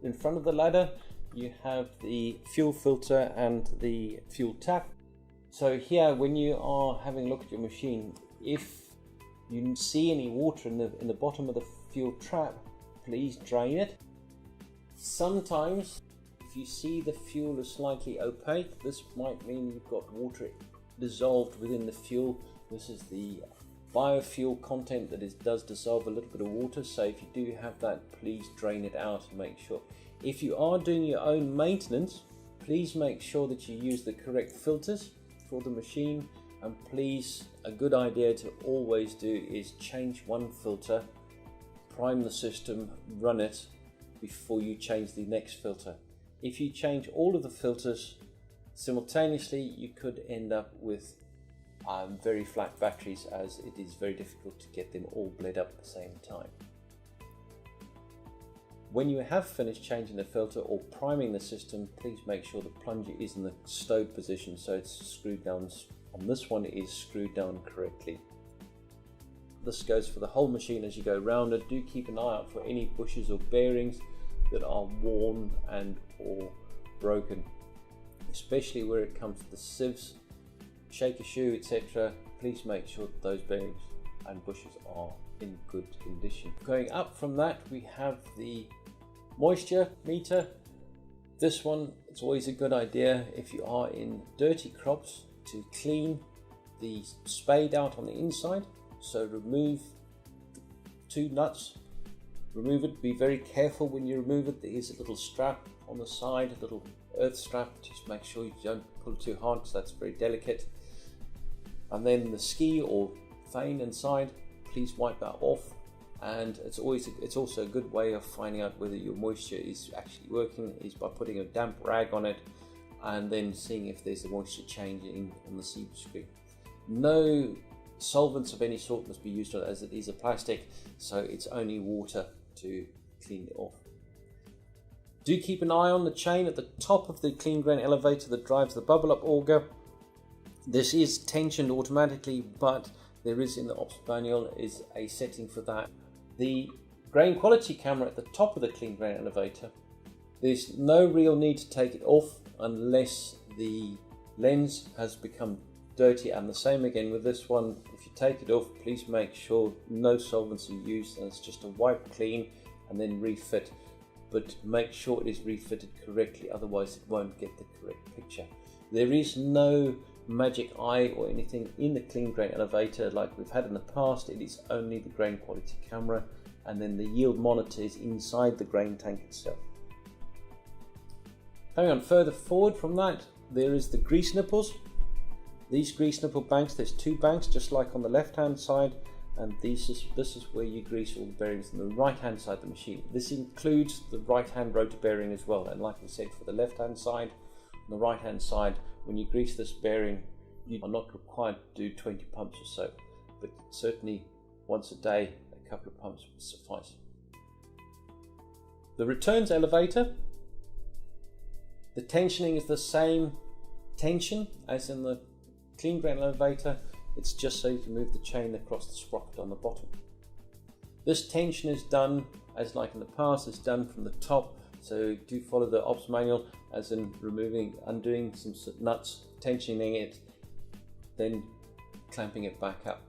In front of the ladder you have the fuel filter and the fuel tap. So here, when you are having a look at your machine, if you see any water in the bottom of the fuel trap, please drain it. Sometimes if you see the fuel is slightly opaque, this might mean you've got water dissolved within the fuel. This is the biofuel content that does dissolve a little bit of water, so if you do have that, please drain it out and make sure. If you are doing your own maintenance, please make sure that you use the correct filters for the machine, and please, a good idea to always do is change one filter, prime the system, run it before you change the next filter. If you change all of the filters simultaneously, you could end up with very flat batteries, as it is very difficult to get them all bled up at the same time. When you have finished changing the filter or priming the system, please make sure the plunger is in the stowed position, so it's screwed down. On this one, it is screwed down correctly. This goes for the whole machine as you go round it. Do keep an eye out for any bushes or bearings that are worn and or broken, especially where it comes to the sieves, shake a shoe, etc. Please make sure that those bearings and bushes are in good condition. Going up from that, we have the moisture meter. This one, it's always a good idea if you are in dirty crops to clean the spade out on the inside. So remove the two nuts, remove it, be very careful when you remove it. There is a little strap on the side, a little earth strap, just make sure you don't pull too hard because that's very delicate. And then the ski or vane inside, please wipe that off. And it's also a good way of finding out whether your moisture is actually working is by putting a damp rag on it and then seeing if there's a moisture changing on the sieve screen. No solvents of any sort must be used on it, as it is a plastic, so it's only water to clean it off. Do keep an eye on the chain at the top of the clean grain elevator that drives the bubble up auger. This is tensioned automatically, but there is in the ops manual is a setting for that. The grain quality camera at the top of the clean grain elevator, there's no real need to take it off unless the lens has become dirty, and the same again with this one. If you take it off, please make sure no solvents are used and it's just a wipe clean and then refit, but make sure it is refitted correctly, otherwise it won't get the correct picture. There is no magic eye or anything in the clean grain elevator like we've had in the past. It is only the grain quality camera, and then the yield monitor is inside the grain tank itself. Going on further forward from that, there is the grease nipples. These grease nipple banks, there's two banks just like on the left hand side, and this is where you grease all the bearings on the right hand side of the machine. This includes the right hand rotor bearing as well, and like we said, for the left hand side, on the right hand side, when you grease this bearing, you are not required to do 20 pumps or so, but certainly once a day, a couple of pumps would suffice. The returns elevator, the tensioning is the same tension as in the clean grain elevator. It's just so you can move the chain across the sprocket on the bottom. This tension is done, as like in the past, is done from the top. So do follow the ops manual, as in undoing some nuts, tensioning it, then clamping it back up.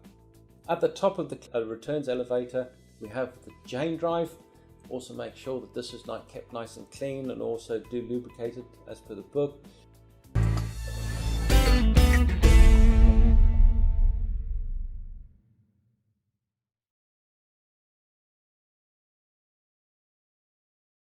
At the top of the returns elevator, we have the chain drive. Also make sure that this is kept nice and clean, and also do lubricate it as per the book.